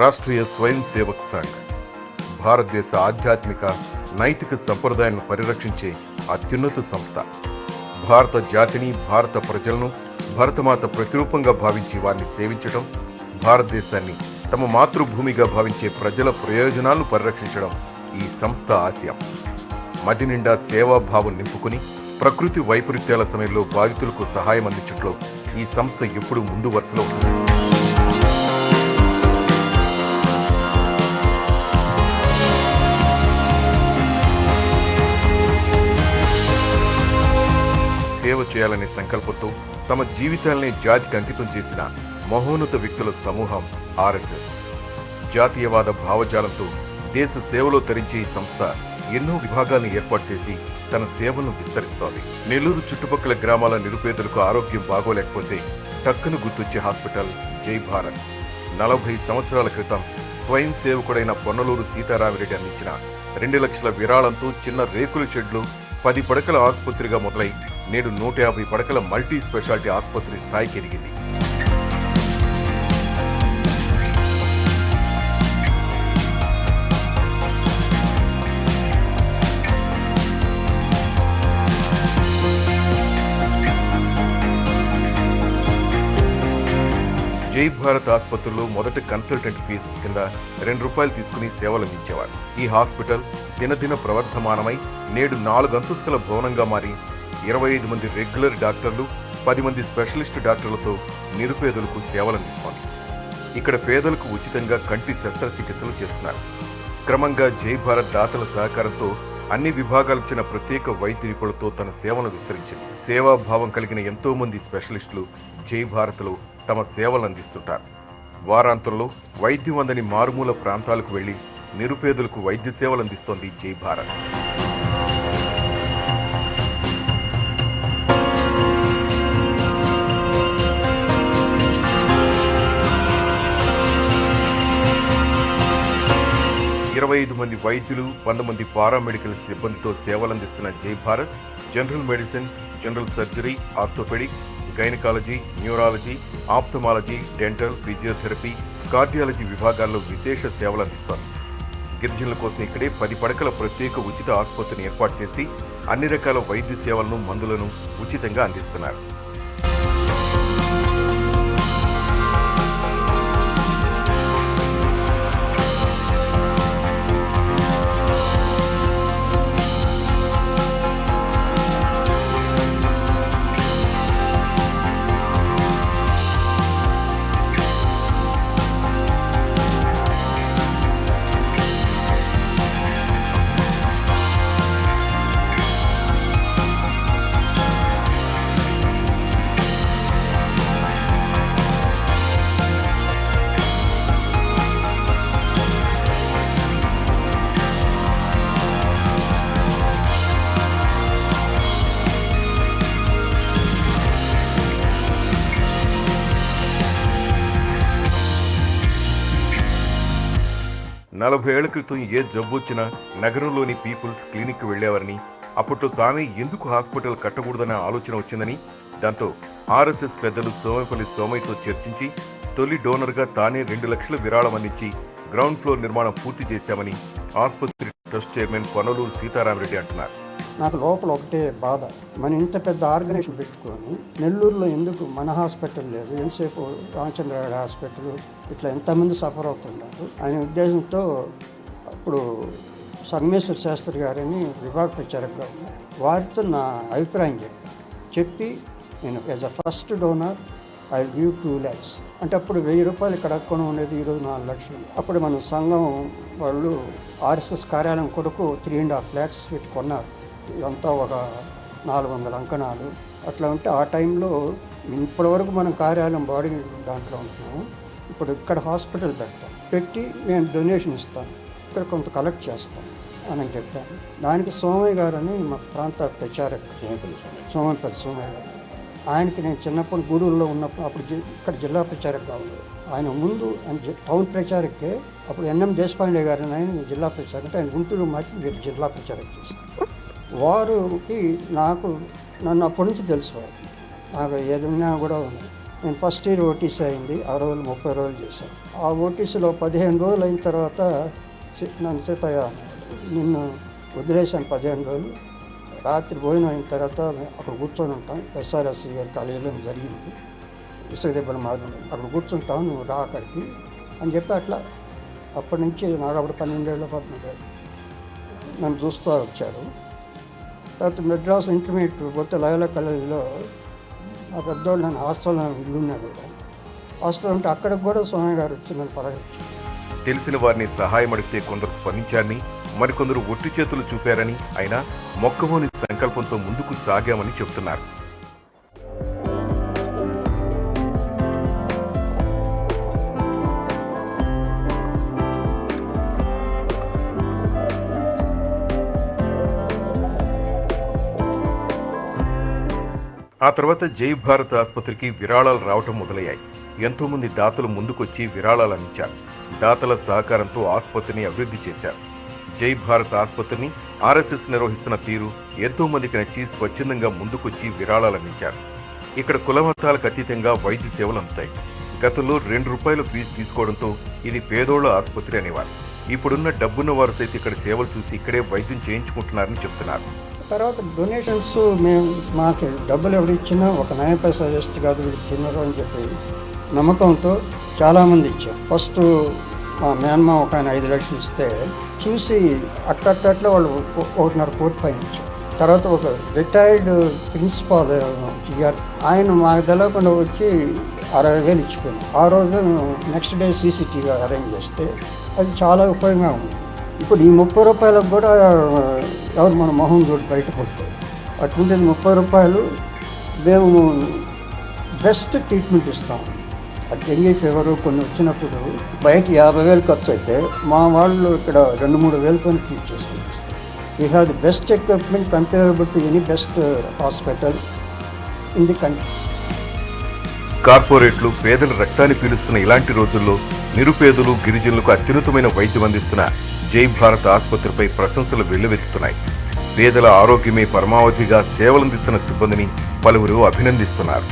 రాష్ట్రీయ స్వయం సేవక్ సంఘ్ భారతదేశ ఆధ్యాత్మిక నైతిక సంప్రదాయాలను పరిరక్షించే అత్యున్నత సంస్థ. భారత జాతిని, భారత ప్రజలను భరతమాత ప్రతిరూపంగా భావించి వారిని సేవించడం, భారతదేశాన్ని తమ మాతృభూమిగా భావించే ప్రజల ప్రయోజనాలను పరిరక్షించడం ఈ సంస్థ ఆశయం. మది నిండా సేవాభావం నింపుకుని ప్రకృతి వైపరీత్యాల సమయంలో బాధితులకు సహాయం అందించడంలో ఈ సంస్థ ఎప్పుడూ ముందు వరుసలో ఉంది. సేవ చేయాలనే సంకల్పంతో తమ జీవితాలనే జాతికి అంకితం చేసిన మహోన్నత వ్యక్తుల సమూహం ఆర్ఎస్ఎస్. జాతీయవాద భావజాలంతో దేశ సేవలో తరించే ఈ సంస్థ ఎన్నో విభాగాలను ఏర్పాటు చేసి తన సేవలను విస్తరిస్తోంది. నెల్లూరు చుట్టుపక్కల గ్రామాల నిరుపేదలకు ఆరోగ్యం బాగోలేకపోతే టక్కును గుర్తొచ్చే హాస్పిటల్ జై భారత్. 40 సంవత్సరాల క్రితం స్వయం సేవకుడైన పొన్నలూరు సీతారామిరెడ్డి అందించిన 2 లక్షల విరాళంతో చిన్న రేకుల షెడ్లు 10 పడకల ఆసుపత్రిగా మొదలై నేడు 150 పడకల మల్టీ స్పెషాలిటీ ఆసుపత్రి స్థాయికి ఎదిగింది. జై భారత్ ఆసుపత్రిలో మొదట కన్సల్టెంట్ ఫీజు కింద ₹2 తీసుకుని సేవలందించేవారు. ఈ హాస్పిటల్ దినదిన ప్రవర్ధమానమై నేడు 4 అంతస్తుల భవనంగా మారి 25 మంది రెగ్యులర్ డాక్టర్లు, 10 మంది స్పెషలిస్ట్ డాక్టర్లతో నిరుపేదలకు సేవలందిస్తోంది. ఇక్కడ పేదలకు ఉచితంగా కంటి శస్త్రచికిత్సలు చేస్తున్నారు. క్రమంగా జై భారత్ దాతల సహకారంతో అన్ని విభాగాలకు చెందిన ప్రత్యేక వైద్య నిపుణులతో తన సేవలను విస్తరించింది. సేవాభావం కలిగిన ఎంతో మంది స్పెషలిస్టులు జై భారత్లో తమ సేవలు అందిస్తుంటారు. వారాంతంలో వైద్యం అందని మారుమూల ప్రాంతాలకు వెళ్లి నిరుపేదలకు వైద్య సేవలు అందిస్తోంది జై భారత్. ఇరవై 25 మంది వైద్యులు, 100 మంది పారామెడికల్ సిబ్బందితో సేవలందిస్తున్న Jai Bharat general medicine, general surgery, orthopaedic, gynaecology, neurology, ophthalmology, dental, physiotherapy, cardiology విభాగాల్లో విశేష సేవలు అందిస్తోంది. గిరిజనుల కోసం ఇక్కడే 10 పడకల ప్రత్యేక ఉచిత ఆసుపత్రిని ఏర్పాటు చేసి అన్ని రకాల వైద్య సేవలను, మందులను ఉచితంగా అందిస్తున్నారు. నలభై ఏళ్ల క్రితం ఏ జబ్బు వచ్చినా నగరంలోని పీపుల్స్ క్లినిక్ వెళ్లేవారని, అప్పట్లో తామే ఎందుకు హాస్పిటల్ కట్టకూడదన్న ఆలోచన వచ్చిందని, దాంతో ఆర్ఎస్ఎస్ పెద్దలు సోమపల్లి సోమయ్యతో చర్చించి తొలి డోనర్గా తానే 2 లక్షల విరాళం అందించి గ్రౌండ్ ఫ్లోర్ నిర్మాణం పూర్తి చేశామని ఆసుపత్రి ట్రస్ట్ చైర్మన్ పొన్నలూరు సీతారామిరెడ్డి అంటున్నారు. నాకు లోపల ఒకటే బాధ, మనం ఇంత పెద్ద ఆర్గనైజేషన్ పెట్టుకొని నెల్లూరులో ఎందుకు మన హాస్పిటల్ లేదు, ఎంతసేపు రామచంద్రరావు హాస్పిటల్, ఇట్లా ఎంతమంది సఫర్ అవుతున్నారు అనే ఉద్దేశంతో అప్పుడు సంగమేశ్వర శాస్త్రి గారని విభాగ ప్రచారకుగా ఉన్నారు. వారితో నా అభిప్రాయం చెప్పి నేను as a first donor I will give 2 lakhs. అంటే అప్పుడు ₹1000 ఇక్కడ కొన ఉండేది, ఈరోజు 4 లక్షలు. అప్పుడు మన సంఘం వాళ్ళు ఆర్ఎస్ఎస్ కార్యాలయం కొరకు 3.5 lakhs పెట్టి కొన్నారు. ఇదంతా ఒక 400 అంకణాలు అట్లా ఉంటే ఆ టైంలో ఇప్పటివరకు మనం కార్యాలయం బాడీ దాంట్లో ఉంటున్నాము. ఇప్పుడు ఇక్కడ హాస్పిటల్ పెట్టి నేను డొనేషన్ ఇస్తాను, ఇక్కడ కొంత కలెక్ట్ చేస్తాను అని చెప్పాను. దానికి సోమయ్య గారు అని మా ప్రాంత ప్రచారక్ సోమపల్లి సోమయ్య గారు, ఆయనకి నేను చిన్నప్పుడు గూడూరులో ఉన్నప్పుడు అప్పుడు ఇక్కడ జిల్లా ప్రచారక్ కావాలి. ఆయన ముందు టౌన్ ప్రచారకే అప్పుడు ఎన్ఎం దేశపాండే గారిని ఆయన జిల్లా ప్రచారక్, ఆయన గుంటూరు మార్చి మీరు జిల్లా ప్రచారక్ చేశారు. వారికి నన్ను అప్పటి నుంచి తెలుసు, వారికి నాకు ఏదైనా కూడా నేను ఫస్ట్ ఇయర్ ఓటీసీ అయింది, 6 రోజులు 30 రోజులు చేశాను. ఆ ఓటీసీలో 15 రోజులు అయిన తర్వాత నన్ను సీతయ్య నిన్ను వదిలేశాను 15 రోజులు. రాత్రి భోజనం అయిన తర్వాత అక్కడ కూర్చొని ఉంటాం, ఎస్ఆర్ఎస్సి గారి కాలేజీలో జరిగింది, విశ్వదీపల మాధురి, అక్కడ కూర్చుంటాం, నువ్వు రా అక్కడికి అని చెప్పి అట్లా అప్పటి నుంచి నాకు అప్పుడు 12 ఏళ్ళు 14 ఏళ్ళు నన్ను చూస్తూ వచ్చారు. తర్వాత మెడ్రాస్ ఇంటర్మీడియట్ పోతే లయోలా కాలేజీలో ఆ పెద్దోళ్ళు నన్ను హాస్టల్లో ఇల్లున్నాడు, హాస్టల్ ఉంటే అక్కడికి కూడా స్వామి గారు వచ్చి నన్ను పలకరించారు. తెలిసిన వారిని సహాయం అడిగితే కొందరు స్పందించారని, మరికొందరు ఒట్టి చేతులు చూపారని, అయినా మొక్కవోని సంకల్పంతో ముందుకు సాగామని చెబుతున్నారు. ఆ తర్వాత జై భారత్ ఆసుపత్రికి విరాళాలు రావటం మొదలయ్యాయి. ఎంతోమంది దాతలు ముందుకొచ్చి విరాళాలు అందించారు. దాతల సహకారంతో ఆసుపత్రిని అభివృద్ధి చేశారు. జై భారత్ ఆసుపత్రిని ఆర్ఎస్ఎస్ నిర్వహిస్తున్న తీరు ఎంతో మందికి నచ్చి స్వచ్ఛందంగా ముందుకొచ్చి విరాళాలు అందించారు. ఇక్కడ కులమతాలకు అతీతంగా వైద్య సేవలు అందుతాయి. గతంలో ₹2 ఫీజు తీసుకోవడంతో ఇది పేదోళ్ల ఆసుపత్రి అనేవారు. ఇప్పుడున్న డబ్బున్న వారు సైతం ఇక్కడ సేవలు చూసి ఇక్కడే వైద్యం చేయించుకుంటున్నారని చెప్తున్నారు. తర్వాత డొనేషన్స్ మేము మాకు డబ్బులు ఎవరు ఇచ్చినా ఒక 9 పైసా వేస్ట్ కాదు వీళ్ళు తినరు అని చెప్పి నమ్మకంతో చాలామంది ఇచ్చారు. ఫస్ట్ మా మేనమా ఒక ఆయన 5 లక్షలు ఇస్తే చూసి అట్లా వాళ్ళు 1.5 కోటి పైన ఇచ్చారు. తర్వాత ఒక రిటైర్డ్ ప్రిన్సిపాల్ గారు ఆయన మాకు తెలియకుండా వచ్చి 60,000 ఇచ్చిపోయింది. ఆ రోజు నెక్స్ట్ డే సీసీటీవీ అరేంజ్ చేస్తే అది చాలా ఉపయోగంగా ఉంది. ఇప్పుడు ఈ ₹30 కూడా ఎవరు మన మొహం చూడు బయటపడుతుంది. అటువంటిది ₹30 మేము బెస్ట్ ట్రీట్మెంట్ ఇస్తాం. డెంగీ ఫీవర్ కొన్ని వచ్చినప్పుడు బయట 50,000 ఖర్చు అయితే మా వాళ్ళు ఇక్కడ 2-3 వేలతో ట్రీట్ చేసుకుంటాం. We have the best equipment comparable to any best hospital in the country. కార్పొరేట్లు పేదల రక్తాన్ని పీలుస్తున్న ఇలాంటి రోజుల్లో నిరుపేదలు, గిరిజనులకు అత్యున్నతమైన వైద్యం అందిస్తున్న జై భారత్ ఆసుపత్రిపై ప్రశంసలు వెల్లువెత్తుతున్నాయి. పేదల ఆరోగ్యమే పరమావధిగా సేవలందిస్తున్న సిబ్బందిని పలువురు అభినందిస్తున్నారు.